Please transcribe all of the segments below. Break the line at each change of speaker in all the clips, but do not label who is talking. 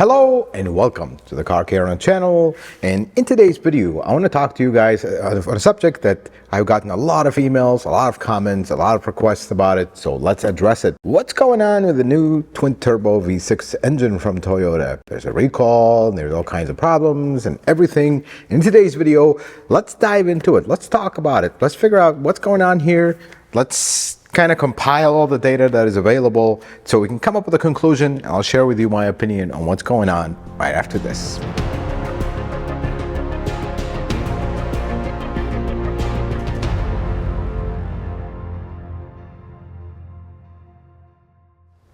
Hello and welcome to the Car Care channel, and in today's video I want to talk to you guys on a subject that I've gotten a lot of emails, a lot of comments, a lot of requests about it, so let's address it. What's going on with the new twin-turbo V6 engine from Toyota? There's a recall, and there's all kinds of problems and everything. In today's video, let's dive into it. Let's talk about it. Let's figure out what's going on here. Let's kind of compile all the data that is available so we can come up with a conclusion, and I'll share with you my opinion on what's going on right after this.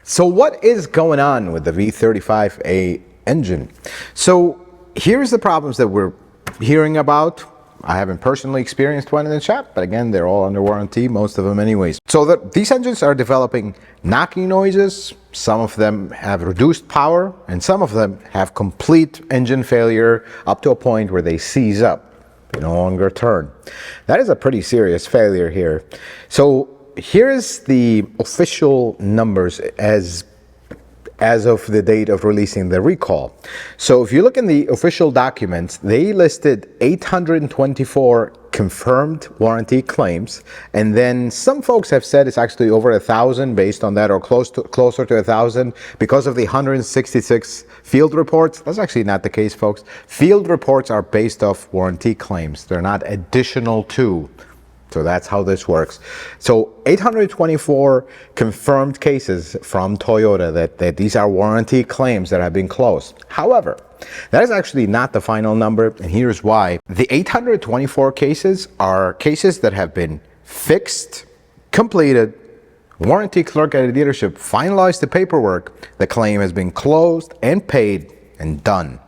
So what is going on with the V35A engine? So here's the problems that we're hearing about. I haven't personally experienced one in the shop, but again, they're all under warranty, most of them anyways. So these engines are developing knocking noises. Some of them have reduced power, and some of them have complete engine failure up to a point where they seize up. They no longer turn. That is a pretty serious failure here. So here's the official numbers as of the date of releasing the recall. So if you look in the official documents, they listed 824 confirmed warranty claims, and then some folks have said it's actually over 1,000 based on that, or closer to 1,000 because of the 166 field reports. That's actually not the case, folks. Field reports are based off warranty claims. They're not additional to. So that's how this works. So 824 confirmed cases from Toyota that these are warranty claims that have been closed. However, that is actually not the final number, and here's why. The 824 cases are cases that have been fixed, completed, warranty clerk at a dealership finalized the paperwork, the claim has been closed and paid and done.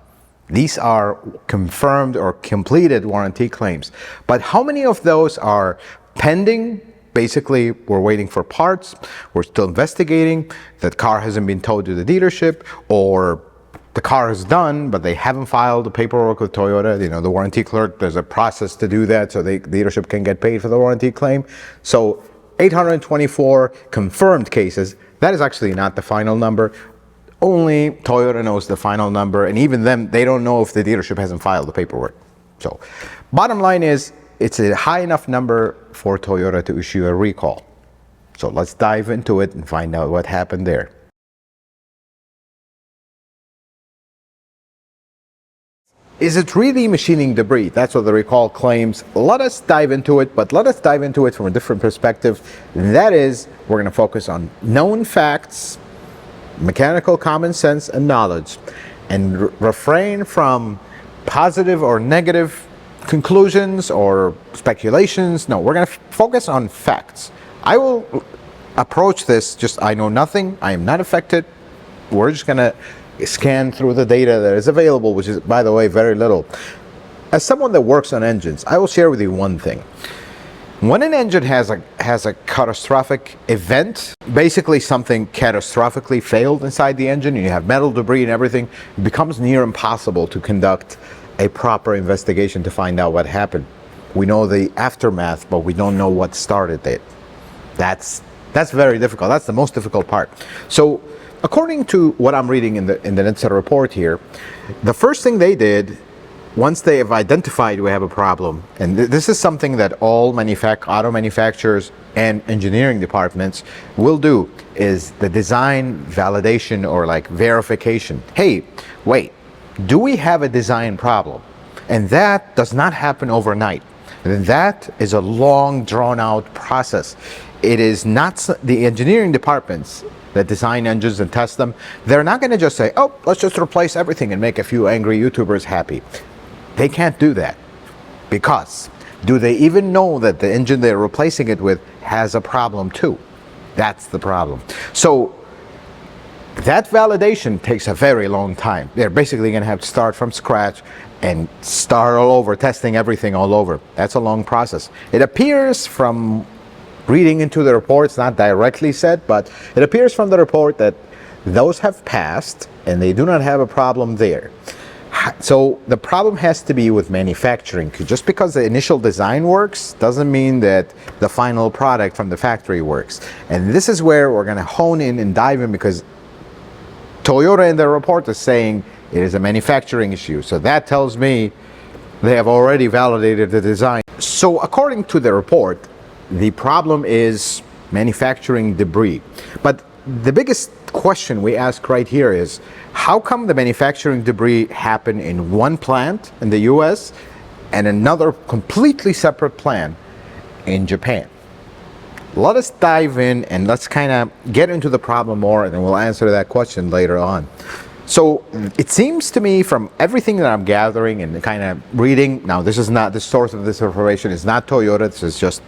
These are confirmed or completed warranty claims. But how many of those are pending? Basically, we're waiting for parts, we're still investigating, the car hasn't been towed to the dealership, or the car is done, but they haven't filed the paperwork with Toyota. You know, the warranty clerk, there's a process to do that so the dealership can get paid for the warranty claim. So 824 confirmed cases, that is actually not the final number. Only Toyota knows the final number, and even them, they don't know if the dealership hasn't filed the paperwork. So bottom line is, it's a high enough number for Toyota to issue a recall. So let's dive into it and find out what happened there. Is it really machining debris? That's what the recall claims. Let us dive into it, but let us dive into it from a different perspective. That is, we're going to focus on known facts, mechanical common sense and knowledge, and refrain from positive or negative conclusions or speculations. No, we're going to focus on facts. I will approach this just, I know nothing, I am not affected. We're just going to scan through the data that is available, which is, by the way, very little. As someone that works on engines, I will share with you one thing. When an engine has a catastrophic event, basically something catastrophically failed inside the engine, and you have metal debris and everything, it becomes near impossible to conduct a proper investigation to find out what happened. We know the aftermath, but we don't know what started it. That's very difficult. That's the most difficult part. So according to what I'm reading in the NHTSA report here, the first thing they did, once they have identified we have a problem, and this is something that all auto manufacturers and engineering departments will do, is the design validation or like verification. Hey, wait, do we have a design problem? And that does not happen overnight. And that is a long drawn out process. It is not the engineering departments that design engines and test them. They're not going to just say, oh, let's just replace everything and make a few angry YouTubers happy. They can't do that, because do they even know that the engine they're replacing it with has a problem too? That's the problem. So that validation takes a very long time. They're basically going to have to start from scratch and start all over, testing everything all over. That's a long process. It appears from reading into the reports, not directly said, but it appears from the report that those have passed and they do not have a problem there. So the problem has to be with manufacturing. Just because the initial design works doesn't mean that the final product from the factory works. And this is where we're going to hone in and dive in, because Toyota in their report is saying it is a manufacturing issue. So that tells me they have already validated the design. So according to the report, the problem is manufacturing debris. But the biggest question we ask right here is, how come the manufacturing debris happen in one plant in the US and another completely separate plant in Japan? Let us dive in and let's kind of get into the problem more, and then we'll answer that question later on. So it seems to me from everything that I'm gathering and kind of reading, now this is not, the source of this information is not Toyota, this is just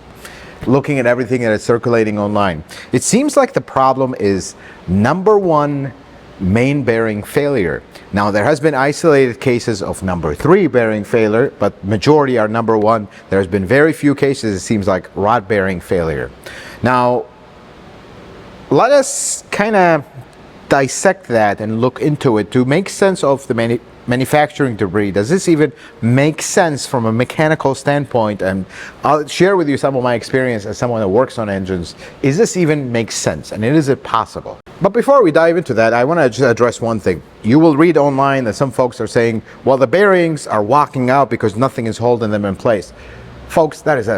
looking at everything that is circulating online. It seems like the problem is number one, main bearing failure. Now there has been isolated cases of number three bearing failure, but majority are number one. There's been very few cases, it seems like, rod bearing failure. Now let us kind of dissect that and look into it to make sense of the manufacturing debris. Does this even make sense from a mechanical standpoint? And I'll share with you some of my experience as someone that works on engines. Is this even make sense, and is it possible? But before we dive into that, I want to just address one thing. You will read online that some folks are saying, well, the bearings are walking out because nothing is holding them in place. Folks, that is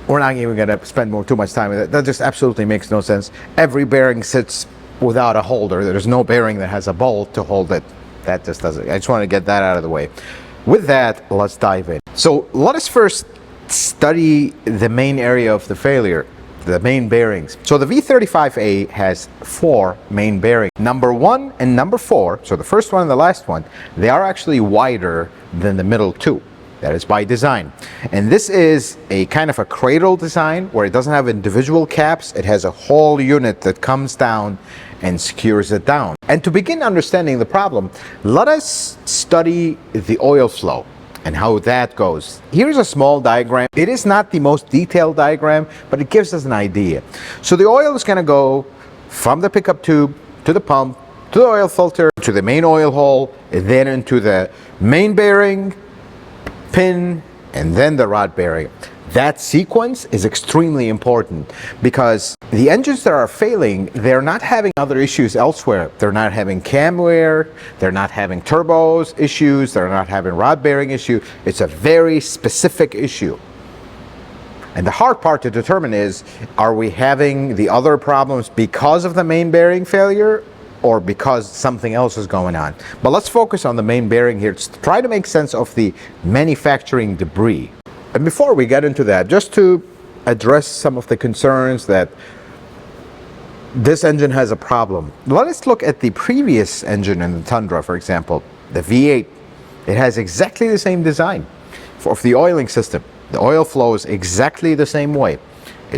we're not even going to spend too much time with it. That just absolutely makes no sense. Every bearing sits without a holder. There's no bearing that has a bolt to hold it. That just doesn't. I just want to get that out of the way. With that, let's dive in. So let us first study the main area of the failure, the main bearings. So the V35A has 4 main bearings. Number 1 and number 4, so the first one and the last one, they are actually wider than the middle 2. That is by design. And this is a kind of a cradle design where it doesn't have individual caps. It has a whole unit that comes down and secures it down. And to begin understanding the problem, let us study the oil flow and how that goes. Here's a small diagram. It is not the most detailed diagram, but it gives us an idea. So the oil is going to go from the pickup tube to the pump, to the oil filter, to the main oil hole, and then into the main bearing, pin, and then the rod bearing. That sequence is extremely important because the engines that are failing, they're not having other issues elsewhere. They're not having cam wear, they're not having turbos issues, they're not having rod bearing issue. It's a very specific issue. And the hard part to determine is, are we having the other problems because of the main bearing failure or because something else is going on? But let's focus on the main bearing here to try to make sense of the manufacturing debris. And before we get into that, just to address some of the concerns that this engine has a problem, let us look at the previous engine in the Tundra, for example, the V8. It has exactly the same design of the oiling system. The oil flows exactly the same way.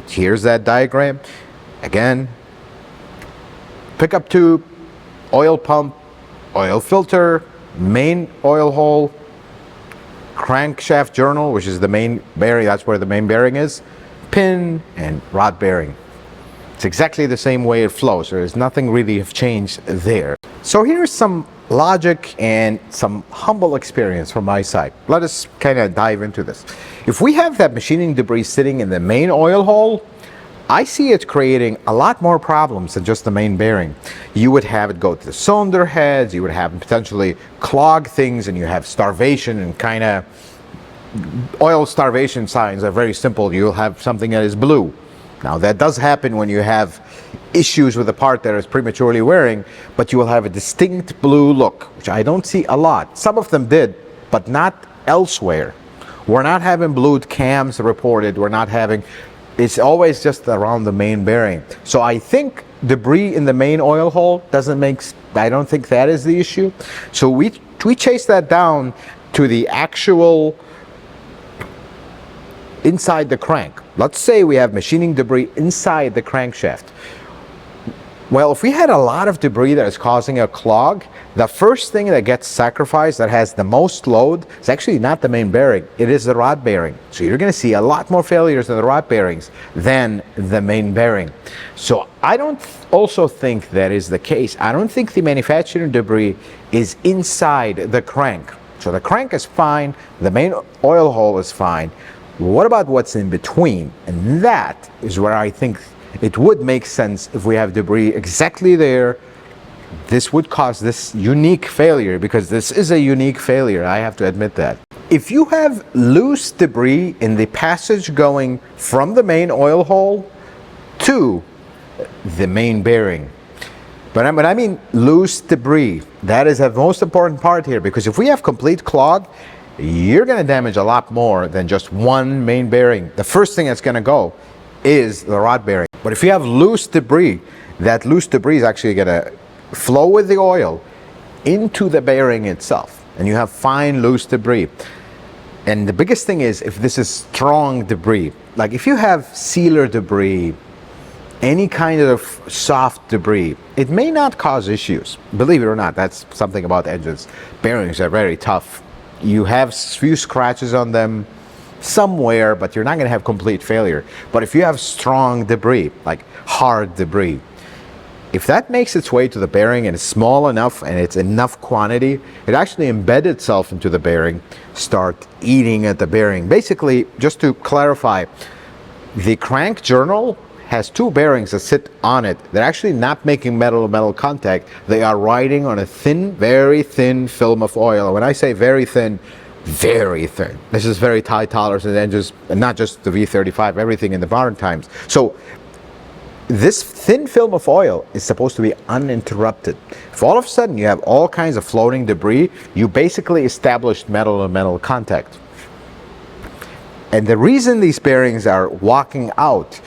Here's that diagram. Again, pickup tube, oil pump, oil filter, main oil hole, crankshaft journal, which is the main bearing, that's where the main bearing is, pin, and rod bearing. It's exactly the same way it flows. There is nothing really have changed there. So here's some logic and some humble experience from my side. Let us kind of dive into this. If we have that machining debris sitting in the main oil hole, I see it creating a lot more problems than just the main bearing. You would have it go to the cylinder heads, you would have it potentially clog things, and you have starvation and kind of oil starvation signs are very simple. You'll have something that is blue. Now that does happen when you have issues with a part that is prematurely wearing, but you will have a distinct blue look, which I don't see a lot. Some of them did, but not elsewhere. We're not having blued cams reported. We're not having, it's always just around the main bearing. So I think debris in the main oil hole doesn't make, I don't think that is the issue. So we chase that down to the actual inside the crank. Let's say we have machining debris inside the crankshaft. Well, if we had a lot of debris that is causing a clog, the first thing that gets sacrificed, that has the most load, is actually not the main bearing, it is the rod bearing. So you're going to see a lot more failures in the rod bearings than the main bearing. So I don't also think that is the case. I don't think the manufacturing debris is inside the crank. So the crank is fine, the main oil hole is fine. What about what's in between? And that is where I think it would make sense if we have debris exactly there this would cause this unique failure, because this is a unique failure, I have to admit that. If you have loose debris in the passage going from the main oil hole to the main bearing, but when I mean loose debris, that is the most important part here, because if we have complete clog, you're going to damage a lot more than just one main bearing. The first thing that's going to go is the rod bearing. But if you have loose debris, that loose debris is actually going to flow with the oil into the bearing itself, and you have fine loose debris. And the biggest thing is if this is strong debris, like if you have sealer debris, any kind of soft debris, it may not cause issues. Believe it or not, that's something about engines. Bearings are very tough. You have few scratches on them somewhere, but you're not going to have complete failure. But if you have strong debris, like hard debris, if that makes its way to the bearing and is small enough and it's enough quantity, it actually embeds itself into the bearing, start eating at the bearing. Basically, just to clarify, the crank journal has two bearings that sit on it. They're actually not making metal-to-metal contact. They are riding on a thin, very thin film of oil. And when I say very thin, this is very tight tolerance in engines, and not just the V35, everything in the modern times. So this thin film of oil is supposed to be uninterrupted. If all of a sudden you have all kinds of floating debris, you basically established metal-to-metal contact. And the reason these bearings are walking out,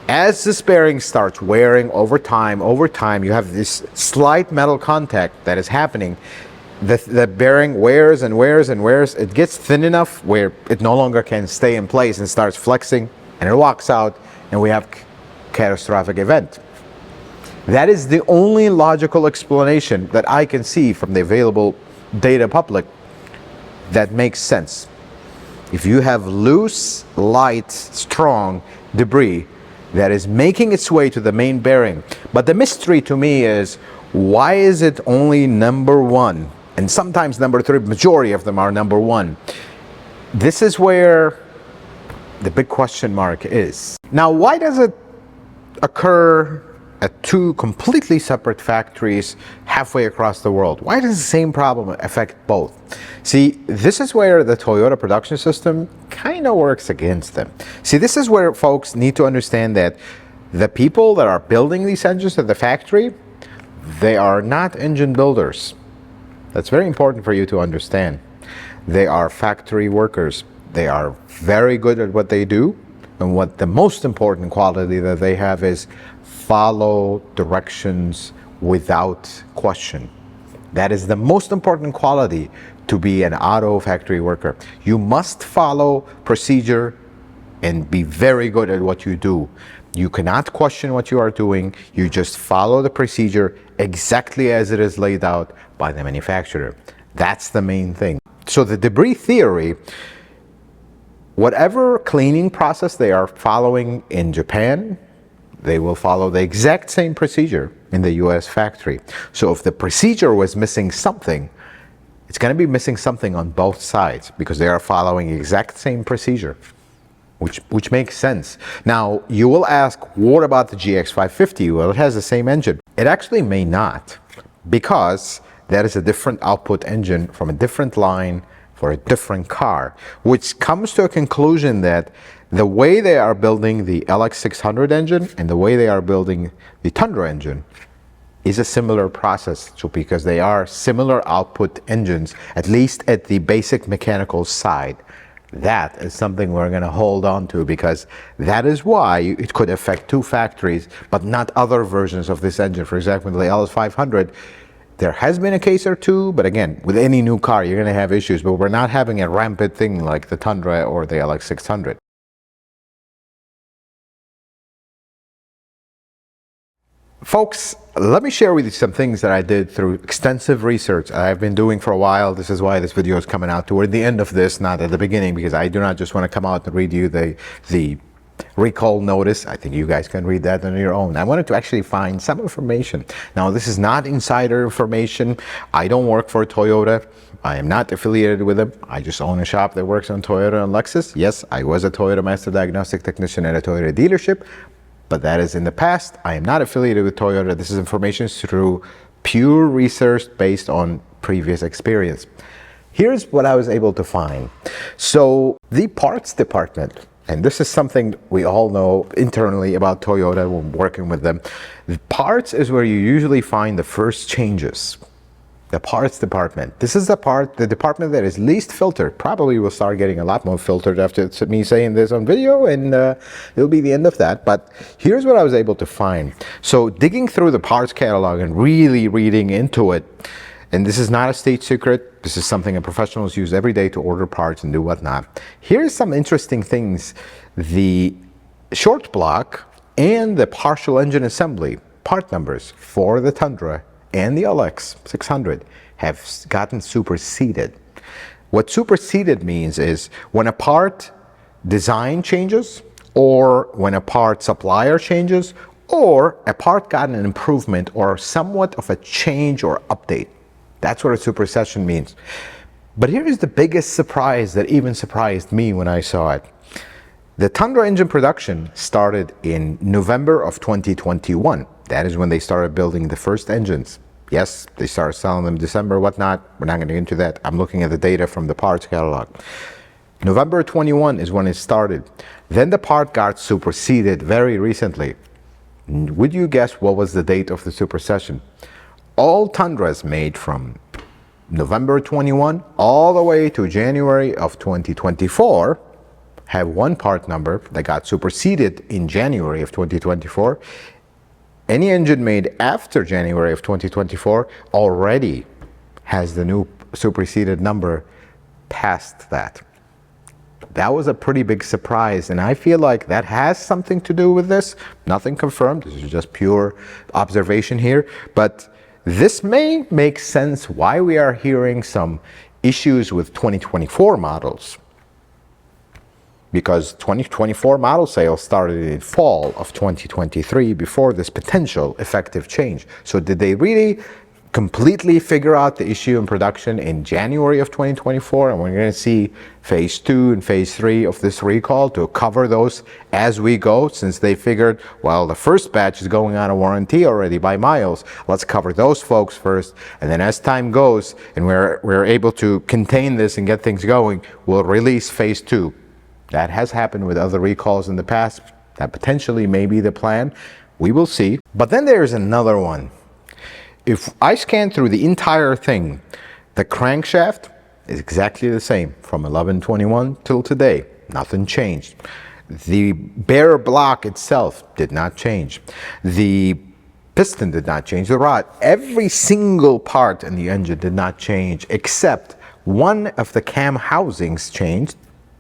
as this bearing starts wearing over time, you have this slight metal contact that is happening. The bearing wears and wears and wears. It gets thin enough where it no longer can stay in place and starts flexing, and it walks out, and we have catastrophic event. That is the only logical explanation that I can see from the available data public that makes sense. If you have loose, light, strong debris that is making its way to the main bearing, but the mystery to me is, why is it only number one? And sometimes number three, majority of them are number one. This is where the big question mark is. Now, why does it occur at two completely separate factories halfway across the world? Why does the same problem affect both? See, this is where the Toyota production system kind of works against them. See, this is where folks need to understand that the people that are building these engines at the factory, they are not engine builders. That's very important for you to understand. They are factory workers. They are very good at what they do. And what the most important quality that they have is follow directions without question. That is the most important quality to be an auto factory worker. You must follow procedure and be very good at what you do. You cannot question what you are doing. You just follow the procedure exactly as it is laid out by the manufacturer. That's the main thing. So the debris theory, whatever cleaning process they are following in Japan, they will follow the exact same procedure in the US factory. So if the procedure was missing something, it's going to be missing something on both sides, because they are following the exact same procedure, which makes sense. Now, you will ask, what about the GX550? Well, it has the same engine. It actually may not, because that is a different output engine from a different line for a different car, which comes to a conclusion that the way they are building the LX600 engine and the way they are building the Tundra engine is a similar process. So because they are similar output engines, at least at the basic mechanical side, that is something we're going to hold on to, because that is why it could affect two factories, but not other versions of this engine. For example, the LS500, there has been a case or two, but again, with any new car, you're going to have issues, but we're not having a rampant thing like the Tundra or the LX600. Folks, let me share with you some things that I did through extensive research I've been doing for a while. This is why this video is coming out toward the end of this, not at the beginning, because I do not just want to come out and read you the recall notice. I think you guys can read that on your own. I wanted to actually find some information. Now, this is not insider information. I don't work for Toyota. I am not affiliated with them. I just own a shop that works on Toyota and Lexus. Yes, I was a Toyota Master Diagnostic Technician at a Toyota dealership, but that is in the past. I am not affiliated with Toyota. This is information through pure research based on previous experience. Here's what I was able to find. So the parts department, and this is something we all know internally about Toyota when working with them, the parts is where you usually find the first changes. The parts department. This is the department that is least filtered. Probably will start getting a lot more filtered after me saying this on video, and it'll be the end of that. But here's what I was able to find. So digging through the parts catalog and really reading into it, and this is not a state secret. This is something that professionals use every day to order parts and do whatnot. Here's some interesting things. The short block and the partial engine assembly part numbers for the Tundra and the LX 600 have gotten superseded. What superseded means is when a part design changes, or when a part supplier changes, or a part got an improvement or somewhat of a change or update. That's what a supersession means. But here is the biggest surprise that even surprised me when I saw it. The Tundra engine production started in November of 2021. That is when they started building the first engines. Yes, they started selling them December, whatnot. We're not going to get into that. I'm looking at the data from the parts catalog. November 21 is when it started. Then the part got superseded very recently. Would you guess what was the date of the supersession? All Tundras made from November 21 all the way to January of 2024 have one part number that got superseded in January of 2024. Any engine made after January of 2024 already has the new superseded number past that. That was a pretty big surprise, and I feel like that has something to do with this. Nothing confirmed, this is just pure observation here, but this may make sense why we are hearing some issues with 2024 models. Because 2024 model sales started in fall of 2023 before this potential effective change. So did they really completely figure out the issue in production in January of 2024? And we're going to see phase 2 and phase 3 of this recall to cover those as we go, since they figured, well, the first batch is going on a warranty already by miles. Let's cover those folks first. And then as time goes and we're able to contain this and get things going, we'll release phase 2. That has happened with other recalls in the past. That potentially may be the plan. We will see. But then there's another one. If I scan through the entire thing, the crankshaft is exactly the same from 11/21 till today. Nothing changed. The bare block itself did not change. The piston did not change. The rod, every single part in the engine did not change, except one of the cam housings changed.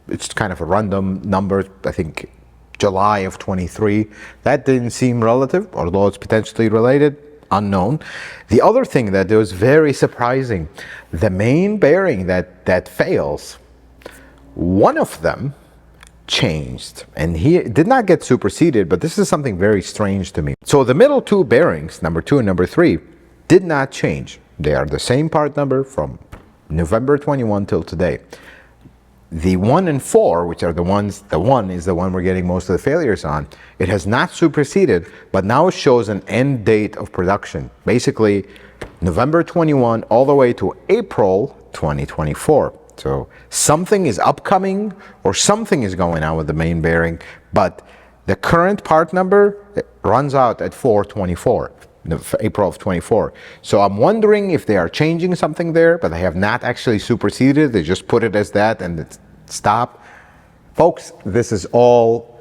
It's kind of a random number, I think July of 23. That didn't seem relative, although it's potentially related, unknown. The other thing that was very surprising, the main bearing that fails, one of them changed, and he did not get superseded, but this is something very strange to me. So the middle two bearings, number 2 and number 3, did not change. They are the same part number from November 21 till today. The 1 and 4, which are the ones, the 1 is the one we're getting most of the failures on. It has not superseded, but now it shows an end date of production. Basically, November 21 all the way to April 2024. So something is upcoming or something is going on with the main bearing, but the current part number runs out at 4/24. April of 24. So I'm wondering if they are changing something there, but they have not actually superseded. They just put it as that and it stopped. Folks, this is all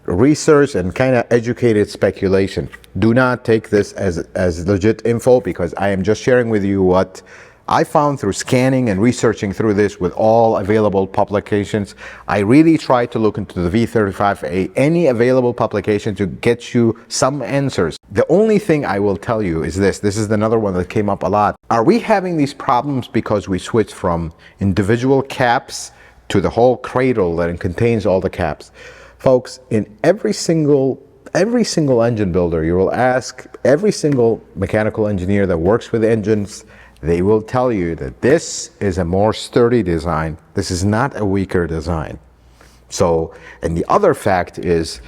research and kind of educated speculation. Do not take this as legit info, because I am just sharing with you what I found through scanning and researching through this with all available publications. I really tried to look into the V35A, any available publication, to get you some answers. The only thing I will tell you is this is another one that came up a lot. Are we having these problems because we switched from individual caps to the whole cradle that contains all the caps? Folks, in every single engine builder, you will ask every single mechanical engineer that works with engines, they will tell you that this is a more sturdy design. This is not a weaker design. So, and the other fact is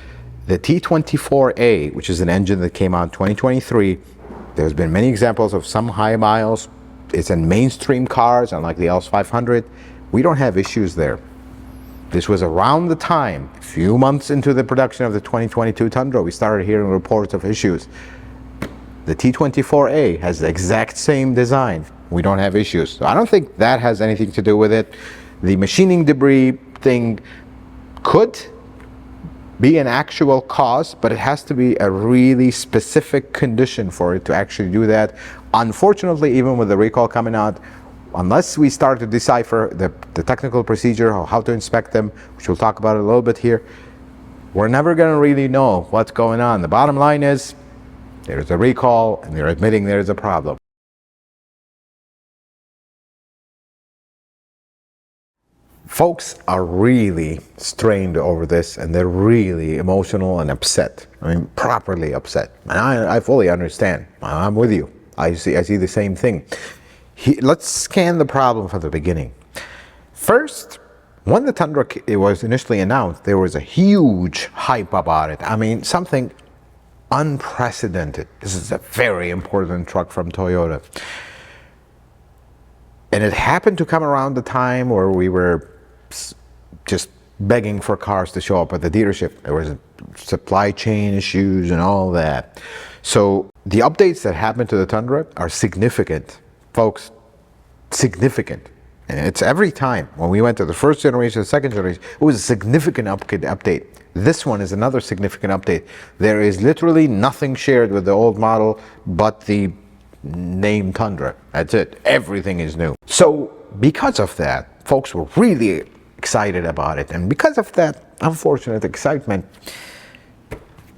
the T24A, which is an engine that came out in 2023, There's been many examples of some high miles. It's in mainstream cars, unlike the LS500. We don't have issues there. This was around the time, a few months into the production of the 2022 Tundra, we started hearing reports of issues. The T24A has the exact same design. We don't have issues. So I don't think that has anything to do with it. The machining debris thing could be an actual cause, but it has to be a really specific condition for it to actually do that. Unfortunately, even with the recall coming out, unless we start to decipher the technical procedure or how to inspect them, which we'll talk about a little bit here, we're never going to really know what's going on. The bottom line is there's a recall and they're admitting there's a problem. Folks are really strained over this, and they're really emotional and upset. I mean, properly upset. And I fully understand. I'm with you. I see the same thing. Let's scan the problem from the beginning. First, when the Tundra it was initially announced, there was a huge hype about it. I mean, something unprecedented. This is a very important truck from Toyota. And it happened to come around the time where we were just begging for cars to show up at the dealership. There was supply chain issues and all that. So the updates that happened to the Tundra are significant, folks, significant. And it's every time. When we went to the first generation, the second generation, it was a significant update. This one is another significant update. There is literally nothing shared with the old model but the name Tundra. That's it. Everything is new. So because of that, folks were really excited about it. And because of that unfortunate excitement,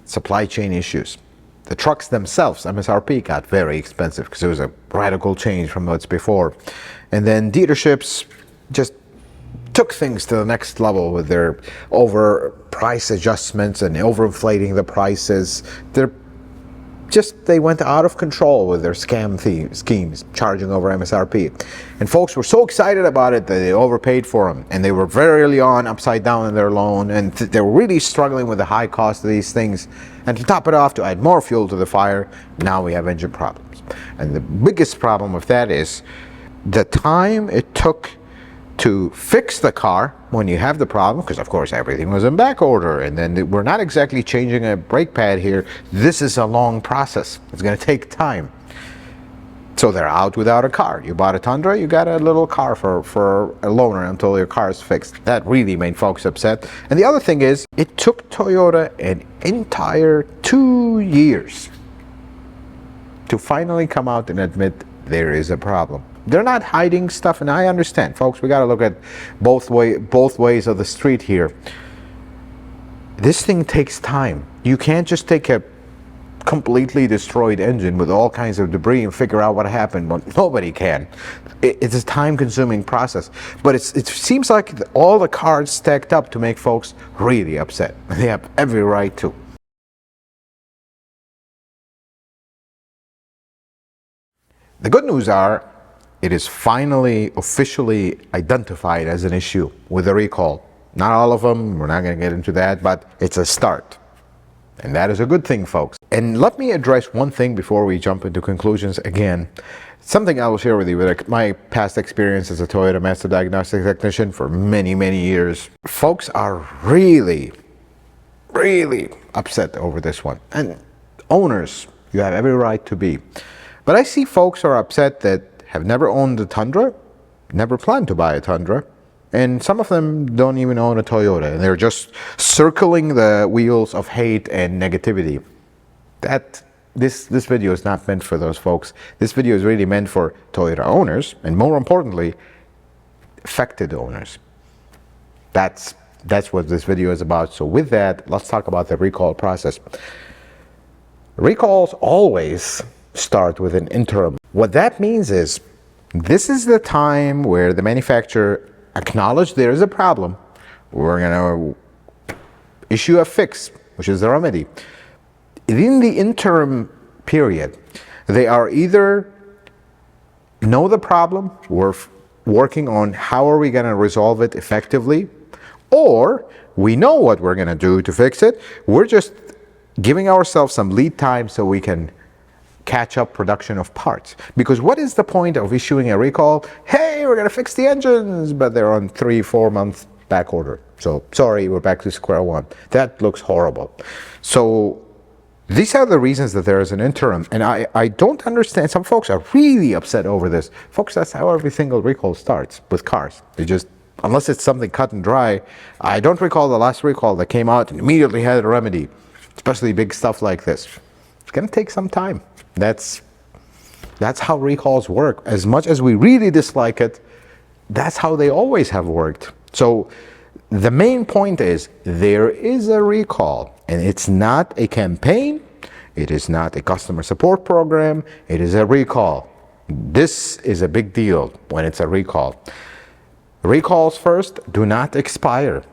supply chain issues. The trucks themselves, MSRP, got very expensive because it was a radical change from what's before. And then dealerships just took things to the next level with their over price adjustments and overinflating the prices. They went out of control with their scam schemes, charging over MSRP. And folks were so excited about it that they overpaid for them. And they were very early on upside down in their loan. And they were really struggling with the high cost of these things. And to top it off, to add more fuel to the fire, now we have engine problems. And the biggest problem with that is the time it took to fix the car when you have the problem, because of course everything was in back order, and then we're not exactly changing a brake pad here. This is a long process. It's going to take time. So they're out without a car. You bought a Tundra, you got a little car for a loaner until your car is fixed. That really made folks upset. And the other thing is, it took Toyota an entire 2 years to finally come out and admit there is a problem. They're not hiding stuff, and I understand, folks. We got to look at both ways of the street here. This thing takes time. You can't just take a completely destroyed engine with all kinds of debris and figure out what happened. Well, nobody can. It's a time-consuming process. But it seems like all the cards stacked up to make folks really upset. They have every right to. The good news are, it is finally officially identified as an issue with the recall. Not all of them, we're not going to get into that, but it's a start. And that is a good thing, folks. And let me address one thing before we jump into conclusions again. Something I will share with you with my past experience as a Toyota Master Diagnostic Technician for many, many years. Folks are really, really upset over this one. And owners, you have every right to be. But I see folks are upset that have never owned a Tundra, never planned to buy a Tundra, and some of them don't even own a Toyota, and they're just circling the wheels of hate and negativity. This video is not meant for those folks. This video is really meant for Toyota owners, and more importantly, affected owners. That's what this video is about. So with that, let's talk about the recall process. Recalls always start with an interim. What that means is, this is the time where the manufacturer acknowledged there is a problem. We're going to issue a fix, which is the remedy. In the interim period, they are either know the problem, we're working on how are we going to resolve it effectively, or we know what we're going to do to fix it. We're just giving ourselves some lead time so we can catch up production of parts. Because what is the point of issuing a recall? Hey, we're going to fix the engines, but they're on 3-4 month back order. So sorry, we're back to square one. That looks horrible. So these are the reasons that there is an interim. And I don't understand. Some folks are really upset over this. Folks, that's how every single recall starts with cars. They just, unless it's something cut and dry. I don't recall the last recall that came out and immediately had a remedy, especially big stuff like this. It's going to take some time. That's how recalls work. As much as we really dislike it, that's how they always have worked. So the main point is there is a recall, and it's not a campaign, it is not a customer support program, it is a recall. This is a big deal when it's a recall. Recalls first do not expire,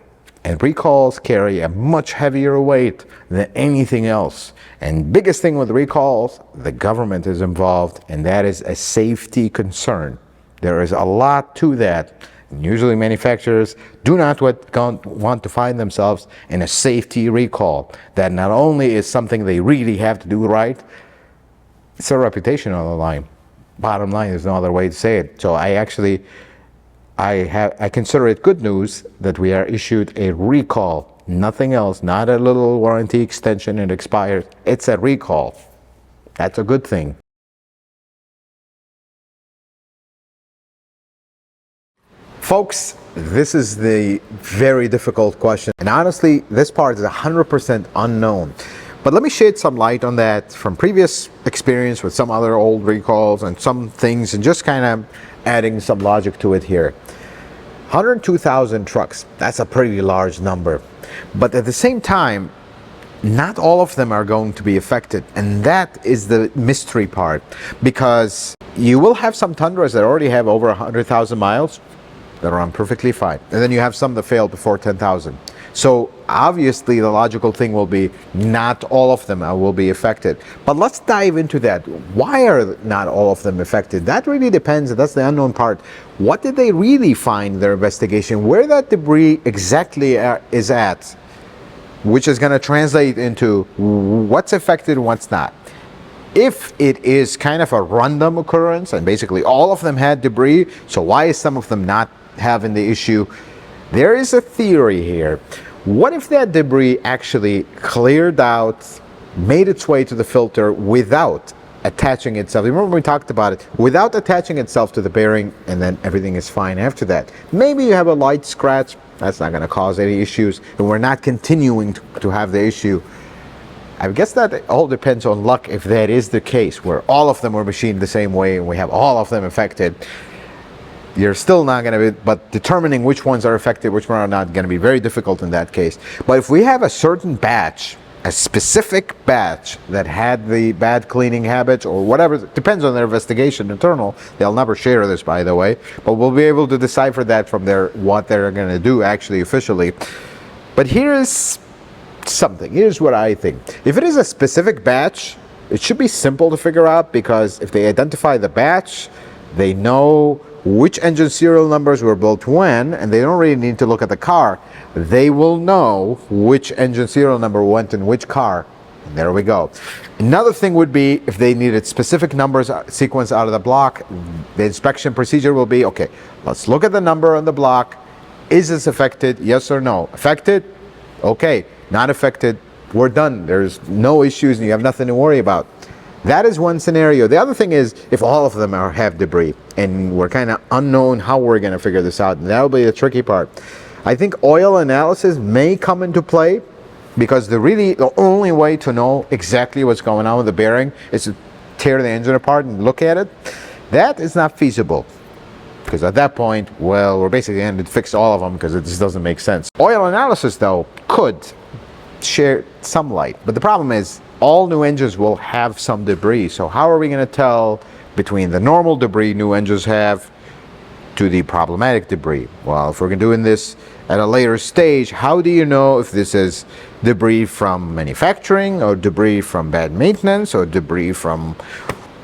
and recalls carry a much heavier weight than anything else. And biggest thing with recalls, the government is involved, and that is a safety concern. There is a lot to that. And usually manufacturers do not want to find themselves in a safety recall. That not only is something they really have to do right, it's a reputation on the line. Bottom line, there's no other way to say it. So I consider it good news that we are issued a recall. Nothing else, not a little warranty extension and expires. It's a recall. That's a good thing. Folks, this is the very difficult question. And honestly, this part is 100% unknown. But let me shed some light on that from previous experience with some other old recalls and some things, and just kind of adding some logic to it here. 102,000 trucks, that's a pretty large number. But at the same time, not all of them are going to be affected. And that is the mystery part. Because you will have some Tundras that already have over 100,000 miles that run perfectly fine. And then you have some that failed before 10,000. So obviously the logical thing will be not all of them will be affected. But let's dive into that. Why are not all of them affected? That really depends. That's the unknown part. What did they really find in their investigation? Where that debris exactly is at, which is going to translate into what's affected and what's not. If it is kind of a random occurrence and basically all of them had debris, so why is some of them not having the issue? There is a theory here. What if that debris actually cleared out, made its way to the filter without attaching itself? Remember we talked about it, without attaching itself to the bearing, and then everything is fine after that. Maybe you have a light scratch, that's not going to cause any issues, and we're not continuing to have the issue. I guess that all depends on luck if that is the case, where all of them were machined the same way and we have all of them affected. You're still not going to be, but determining which ones are affected, which ones are not, going to be very difficult in that case. But if we have a certain batch, a specific batch that had the bad cleaning habits or whatever, depends on their investigation internal. They'll never share this, by the way, but we'll be able to decipher that from what they're going to do actually officially. But here's something. Here's what I think. If it is a specific batch, it should be simple to figure out, because if they identify the batch, they know which engine serial numbers were built when, and they don't really need to look at the car. They will know which engine serial number went in which car. And there we go. Another thing would be if they needed specific numbers sequence out of the block, the inspection procedure will be, okay, let's look at the number on the block. Is this affected? Yes or no? Affected? Okay. Not affected. We're done. There's no issues and you have nothing to worry about. That is one scenario. The other thing is if all of them have debris, and we're kind of unknown how we're going to figure this out. And that'll be the tricky part. I think oil analysis may come into play, because the only way to know exactly what's going on with the bearing is to tear the engine apart and look at it. That is not feasible, because at that point, well, we're basically going to fix all of them, because it just doesn't make sense. Oil analysis, though, could share some light, but the problem is all new engines will have some debris. So how are we going to tell between the normal debris new engines have to the problematic debris? Well, if we're doing this at a later stage, how do you know if this is debris from manufacturing, or debris from bad maintenance, or debris from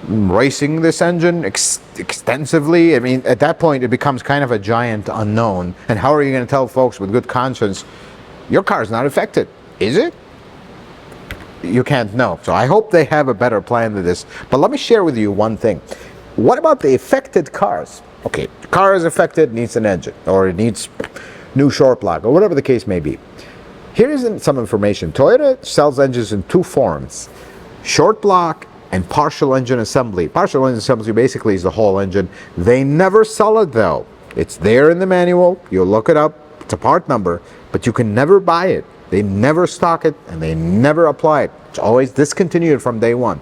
racing this engine extensively? I mean, at that point it becomes kind of a giant unknown. And how are you going to tell folks with good conscience your car's not affected? Is it? you can't know. So I hope they have a better plan than this. But let me share with you one thing. What about the affected cars? Okay, car is affected, needs an engine, or it needs new short block, or whatever the case may be. Here is some information. Toyota sells engines in two forms: short block and partial engine assembly. Partial engine assembly basically is the whole engine. They never sell it though. It's there in the manual. You'll look it up. It's a part number, but you can never buy it. They never stock it, and they never apply it. It's always discontinued from day one.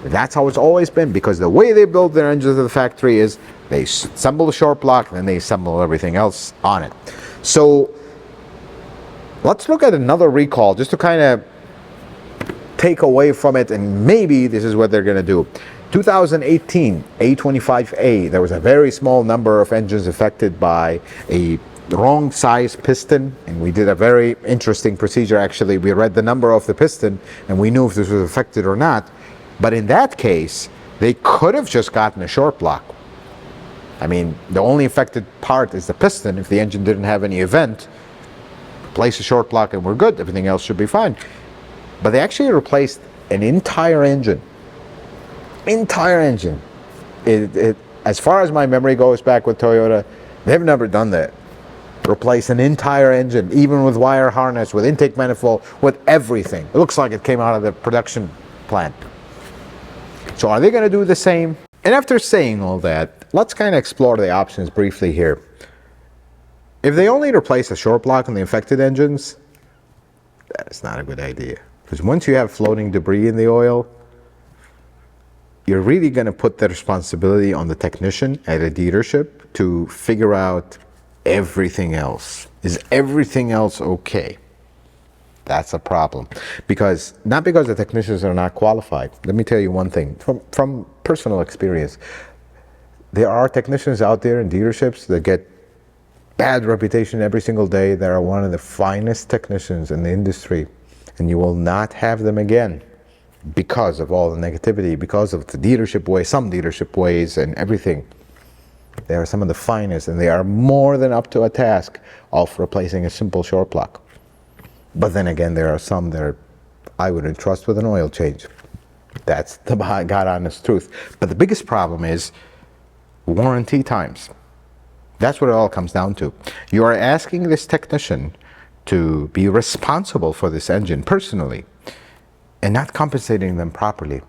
That's how it's always been, because the way they build their engines at the factory is they assemble the short block and then they assemble everything else on it. So let's look at another recall just to kind of take away from it, and maybe this is what they're going to do. 2018 A25A, there was a very small number of engines affected by a wrong size piston, and we did a very interesting procedure. Actually, we read the number of the piston and we knew if this was affected or not. But in that case, they could have just gotten a short block. I mean, the only affected part is the piston. If the engine didn't have any event, replace a short block and we're good. Everything else should be fine. But they actually replaced an entire engine. Entire engine. As far as my memory goes back with Toyota, they've never done that. Replace an entire engine, even with wire harness, with intake manifold, with everything. It looks like it came out of the production plant. So are they going to do the same? And after saying all that, let's kind of explore the options briefly here. If they only replace a short block on the affected engines, that is not a good idea. Because once you have floating debris in the oil, you're really going to put the responsibility on the technician at a dealership to figure out everything else. Is everything else okay? That's a problem. Not because the technicians are not qualified. Let me tell you one thing from personal experience. There are technicians out there in dealerships that get bad reputation every single day. They are one of the finest technicians in the industry, and you will not have them again because of all the negativity, because of the dealership way, some dealership ways and everything. They are some of the finest, and they are more than up to a task of replacing a simple short block. But then again, there are some that I wouldn't trust with an oil change. That's the God honest truth. But the biggest problem is warranty times. That's what it all comes down to. You are asking this technician to be responsible for this engine personally and not compensating them properly.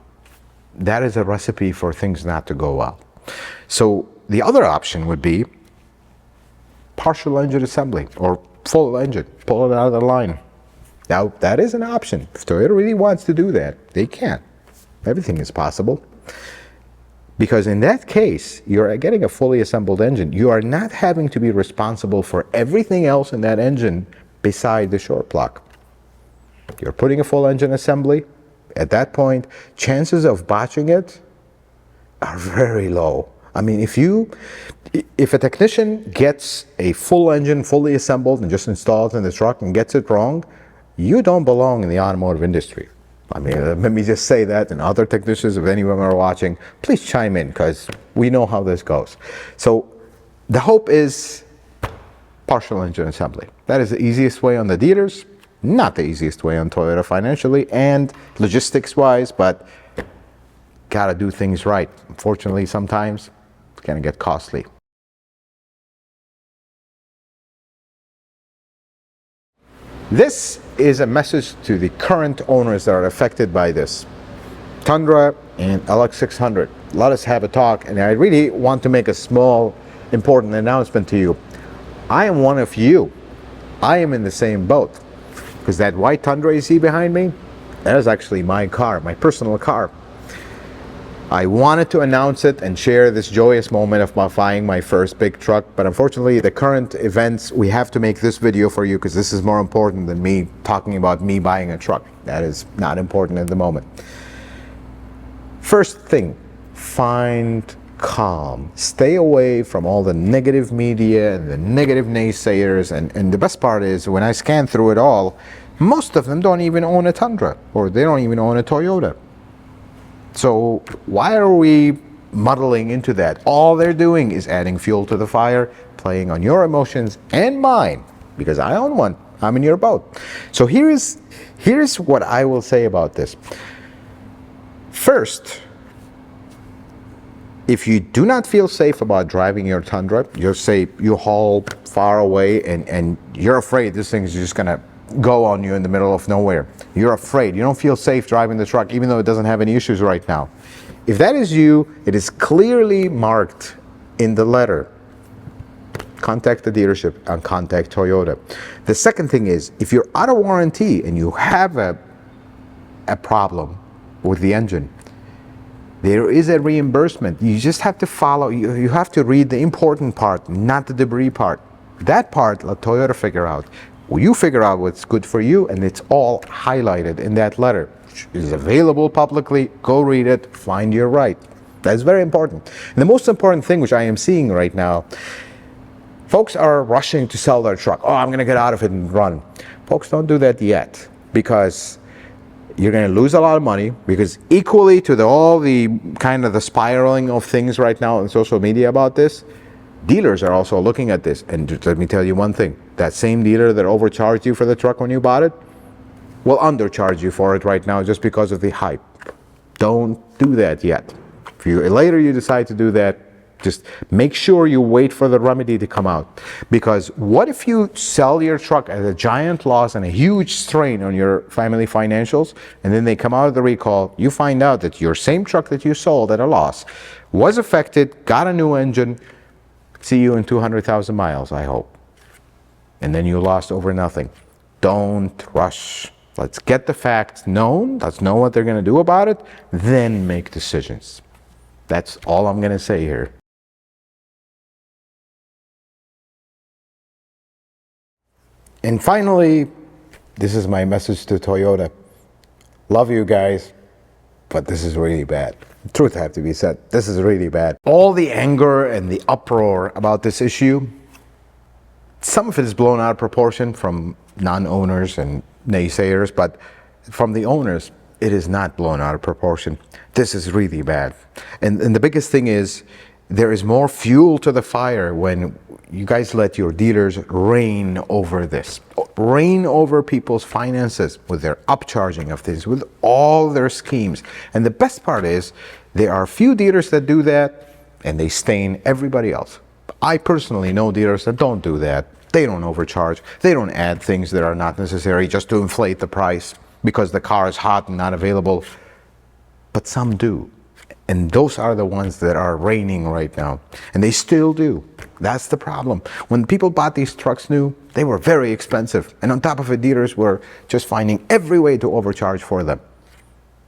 That is a recipe for things not to go well. So the other option would be partial engine assembly or full engine, pull it out of the line. Now, that is an option. If Toyota really wants to do that, they can. Everything is possible. Because in that case, you're getting a fully assembled engine. You are not having to be responsible for everything else in that engine beside the short block. You're putting a full engine assembly. At that point, chances of botching it are very low. I mean, if a technician gets a full engine fully assembled and just installed in the truck and gets it wrong, you don't belong in the automotive industry. I mean, let me just say that, and other technicians, if any of them are watching, please chime in, because we know how this goes. So the hope is partial engine assembly. That is the easiest way on the dealers, not the easiest way on Toyota financially and logistics-wise, but gotta do things right. Unfortunately, sometimes it's gonna get costly. This is a message to the current owners that are affected by this. Tundra and LX600. Let us have a talk, and I really want to make a small, important announcement to you. I am one of you. I am in the same boat. Because that white Tundra you see behind me, that is actually my car, my personal car. I wanted to announce it and share this joyous moment of buying my first big truck, but unfortunately the current events, we have to make this video for you because this is more important than me talking about me buying a truck. That is not important at the moment. First thing, find calm. Stay away from all the negative media and the negative naysayers, and the best part is when I scan through it all, most of them don't even own a Tundra, or they don't even own a Toyota. So why are we muddling into that? All they're doing is adding fuel to the fire, playing on your emotions and mine, because I own one. I'm in your boat. So here's what I will say about this. First, if you do not feel safe about driving your Tundra, you haul far away and you're afraid this thing is just gonna go on you in the middle of nowhere. You're afraid, you don't feel safe driving the truck even though it doesn't have any issues right now. If that is you, it is clearly marked in the letter. Contact the dealership and contact Toyota. The second thing is, if you're out of warranty and you have a problem with the engine, there is a reimbursement. You just have to follow, you have to read the important part, not the debris part. That part, let Toyota figure out. Well, you figure out what's good for you, and it's all highlighted in that letter. Which is available publicly. Go read it, find your right. That's very important. And the most important thing, which I am seeing right now, folks are rushing to sell their truck. Oh, I'm going to get out of it and run. Folks, don't do that yet, because you're going to lose a lot of money, because equally to all the kind of the spiraling of things right now on social media about this, dealers are also looking at this. And let me tell you one thing, that same dealer that overcharged you for the truck when you bought it will undercharge you for it right now just because of the hype. Don't do that yet. If later you decide to do that, just make sure you wait for the remedy to come out. Because what if you sell your truck at a giant loss and a huge strain on your family financials, and then they come out of the recall, you find out that your same truck that you sold at a loss was affected, got a new engine, see you in 200,000 miles, I hope. And then you lost over nothing. Don't rush. Let's get the facts known. Let's know what they're going to do about it. Then make decisions. That's all I'm going to say here. And finally, this is my message to Toyota. Love you guys, but this is really bad. Truth have to be said, this is really bad. All the anger and the uproar about this issue, some of it is blown out of proportion from non-owners and naysayers, but from the owners, it is not blown out of proportion. This is really bad. And the biggest thing is, there is more fuel to the fire when you guys let your dealers reign over this. Reign over people's finances with their upcharging of things, with all their schemes. And the best part is, there are few dealers that do that, and they stain everybody else. I personally know dealers that don't do that. They don't overcharge. They don't add things that are not necessary just to inflate the price because the car is hot and not available. But some do. And those are the ones that are reigning right now. And they still do. That's the problem. When people bought these trucks new, they were very expensive. And on top of it, dealers were just finding every way to overcharge for them.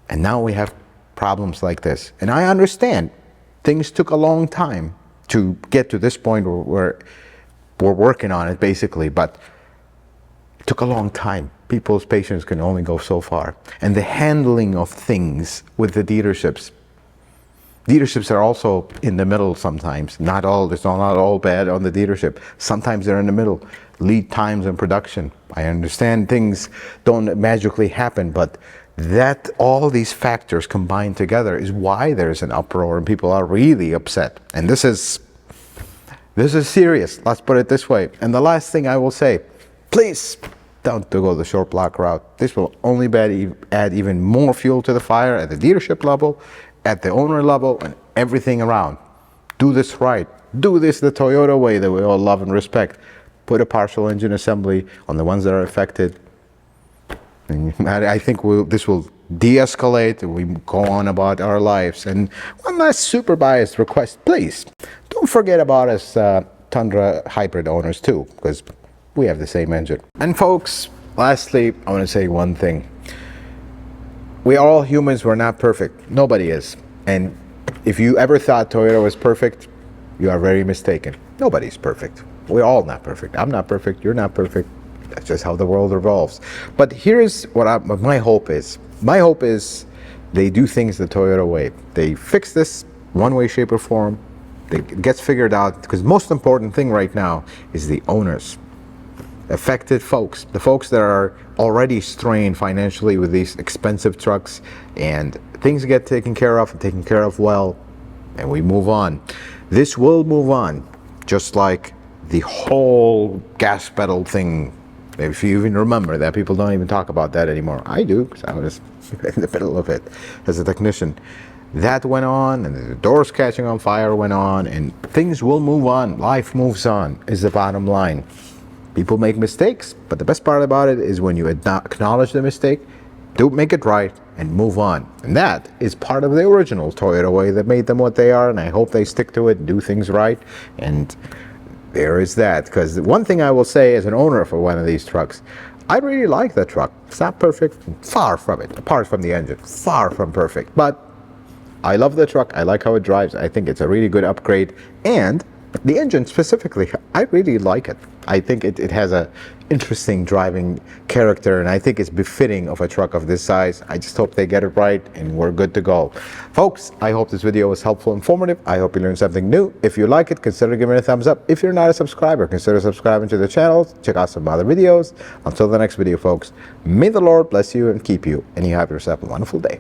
And now we have problems like this. And I understand things took a long time to get to this point where we're working on it, basically. But it took a long time. People's patience can only go so far. And the handling of things with the dealerships are also in the middle sometimes. It's not all bad on the dealership. Sometimes they're in the middle. Lead times and production. I understand things don't magically happen, but that all these factors combined together is why there's an uproar and people are really upset. And this is serious. Let's put it this way. And the last thing I will say, please don't go the short block route. This will only add even more fuel to the fire at the dealership level, at the owner level, and everything around. Do this right. Do this the Toyota way that we all love and respect. Put a partial engine assembly on the ones that are affected. And I think this will de-escalate and we go on about our lives. And one last super biased request, please don't forget about us Tundra hybrid owners too, because we have the same engine. And folks, lastly, I want to say one thing. We are all humans. We're not perfect. Nobody is. And if you ever thought Toyota was perfect, you are very mistaken. Nobody's perfect. We're all not perfect. I'm not perfect. You're not perfect. That's just how the world revolves. But here's what my hope is. My hope is they do things the Toyota way. They fix this one way, shape, or form. It gets figured out, because the most important thing right now is the owners. Affected folks, the folks that are already strained financially with these expensive trucks, and things get taken care of and taken care of well, and we move on. This will move on, just like the whole gas pedal thing If you even remember that, people don't even talk about that anymore. I do, because I was in the middle of it as a technician. That went on, and the doors catching on fire went on, and things will move on. Life moves on, is the bottom line. People make mistakes, but the best part about it is when you acknowledge the mistake, do make it right, and move on. And that is part of the original Toyota way that made them what they are, and I hope they stick to it and do things right. And there is that. Because one thing I will say as an owner for one of these trucks, I really like the truck. It's not perfect, far from it, apart from the engine, far from perfect. But I love the truck. I like how it drives. I think it's a really good upgrade. And the engine specifically, I really like it. I think it has a interesting driving character, and I think it's befitting of a truck of this size. I just hope they get it right, and we're good to go. Folks, I hope this video was helpful, informative. I hope you learned something new. If you like it, consider giving it a thumbs up. If you're not a subscriber, consider subscribing to the channel. Check out some other videos. Until the next video, folks, may the Lord bless you and keep you, and you have yourself a wonderful day.